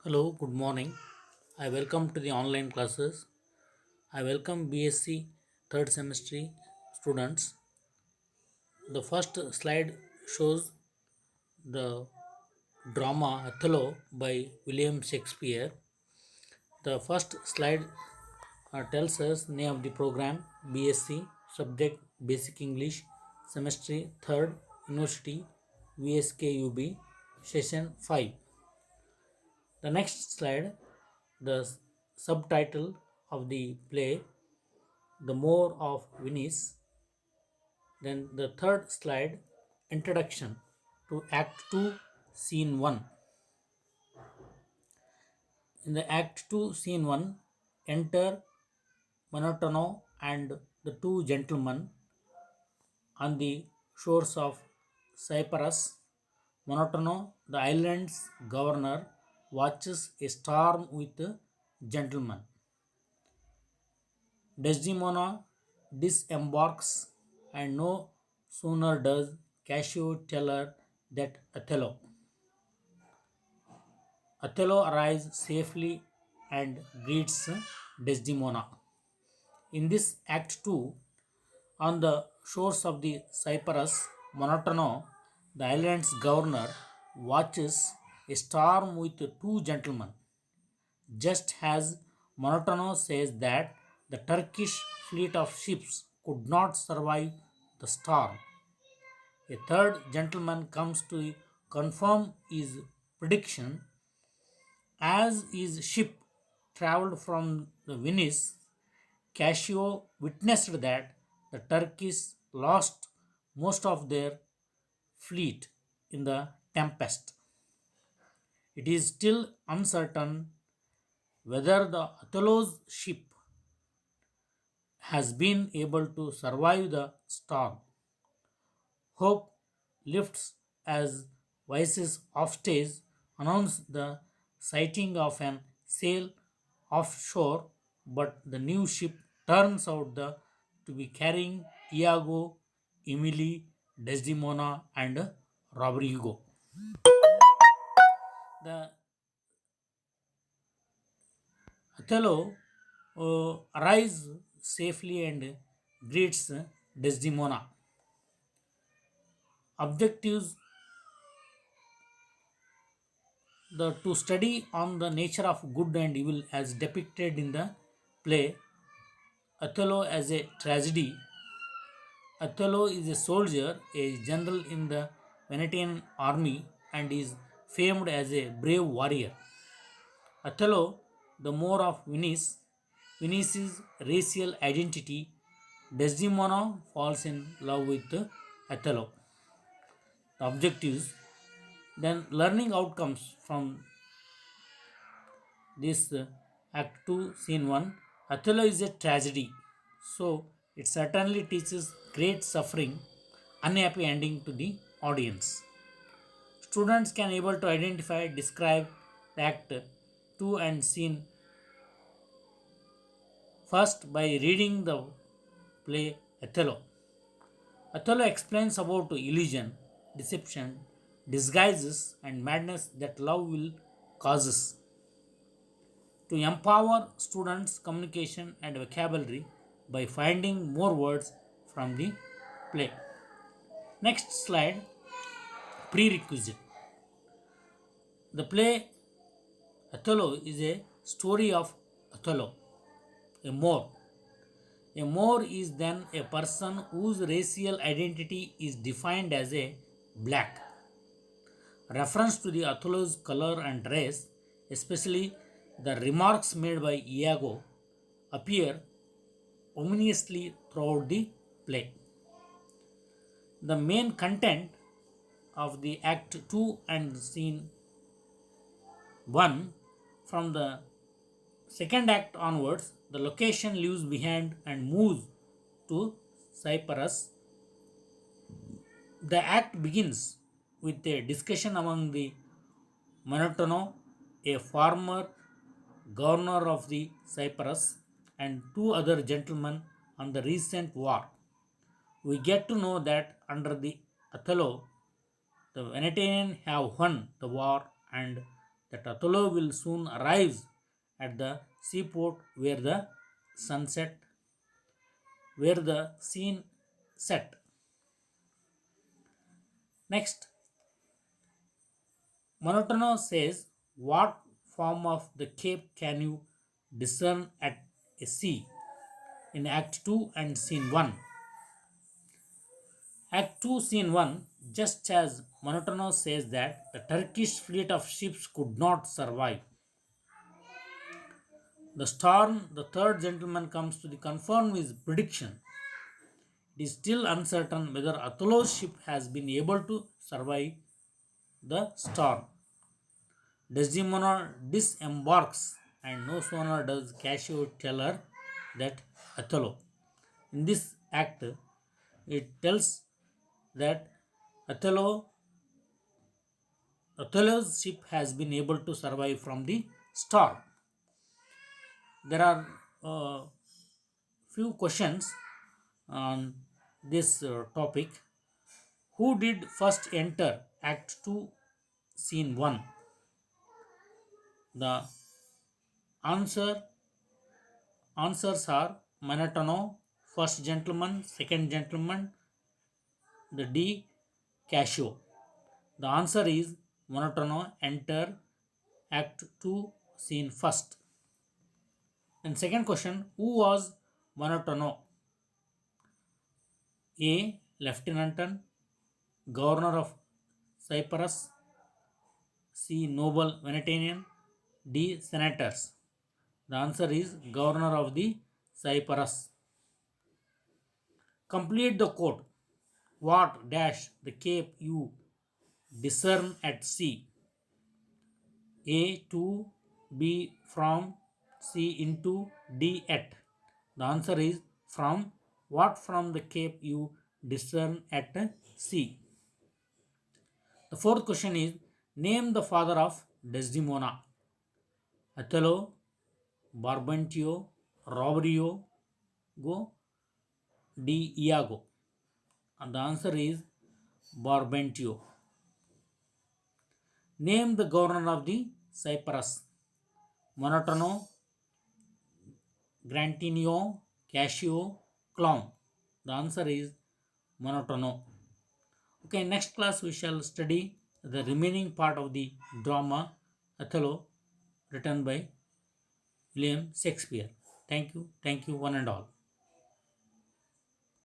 Hello, good morning. I welcome to the online classes. I welcome BSc third semester students. The first slide shows the drama Othello by William Shakespeare. The first slide tells us name of the program BSc subject Basic English semester third University VSKUB session 5. The next slide, the subtitle of the play, The More of Venice. Then the third slide, introduction to Act 2, Scene 1. In the Act 2, Scene 1, enter Monotono and the two gentlemen on the shores of Cyprus. Monotono, the island's governor, watches a storm with the gentlemen. Desdemona disembarks, and no sooner does Cassio tell her that Othello arrives safely and greets Desdemona. In this Act 2, on the shores of the Cyprus, Monotono, the island's governor, watches a storm with two gentlemen. Just as Monotono says that the Turkish fleet of ships could not survive the storm, a third gentleman comes to confirm his prediction. As his ship traveled from the Venice, Cassio witnessed that the Turkish lost most of their fleet in the tempest. It is still uncertain whether the Othello's ship has been able to survive the storm. Hope lifts as Vice's offstage announced the sighting of an sail offshore, but the new ship turns out to be carrying Iago, Emily, Desdemona, and Rodrigo. The Othello arrives safely and greets Desdemona. Objectives, to study on the nature of good and evil as depicted in the play Othello as a tragedy. Othello is a soldier, a general in the Venetian army, and is famed as a brave warrior. Othello, the Moor of Venice, Venice's racial identity. Desdemona falls in love with Othello. The objectives, then learning outcomes from this Act 2, Scene 1. Othello is a tragedy, so it certainly teaches great suffering, unhappy ending to the audience. Students can able to identify, describe the Act 2 and Scene first by reading the play Othello. Othello explains about illusion, deception, disguises, and madness that love will causes. To empower students' communication and vocabulary by finding more words from the play. Next slide, prerequisite. The play Othello is a story of Othello, a Moor. A Moor is then a person whose racial identity is defined as a black. Reference to the Othello's color and race, especially the remarks made by Iago, appear ominously throughout the play. The main content of the Act 2 and Scene 1, from the second act onwards, the location leaves behind and moves to Cyprus. The act begins with a discussion among the Monotono, a former governor of the Cyprus, and two other gentlemen on the recent war. We get to know that under the Othello, the Venetians have won the war and that Othello will soon arrive at the seaport where the scene set. Next, Monotono says, what form of the cape can you discern at a sea? In Act 2 and Scene 1. Act 2, Scene 1, just as Monotono says that the Turkish fleet of ships could not survive. The storm, the third gentleman comes to the confirm his prediction. It is still uncertain whether Othello's ship has been able to survive the storm. Desdemona disembarks, and no sooner does Cassio tell her that Othello. In this act, it tells that Othello's ship has been able to survive from the storm. There are few questions on this topic. Who did first enter Act 2, Scene 1? The answer answers are Monotono, first gentleman, second gentleman, the D, Cassio. The answer is Monotono enter Act 2, Scene 1st. And second question, who was Monotono? A. Lieutenant, Governor of Cyprus. C. Noble Venetian. D. Senators. The answer is Governor of the Cyprus. Complete the quote. What dash the cape you discern at sea? A. To, B. From, C. Into, D. At. The answer is from. What from the cape you discern at sea? The fourth question is, name the father of Desdemona. Othello, Barbantio, Roberio, D. Iago. And the answer is Barbantio. Name the governor of the Cyprus. Monotono, Grantinio, Cassio, Clown. The answer is Monotono. Okay, next class we shall study the remaining part of the drama Othello, written by William Shakespeare. Thank you, one and all.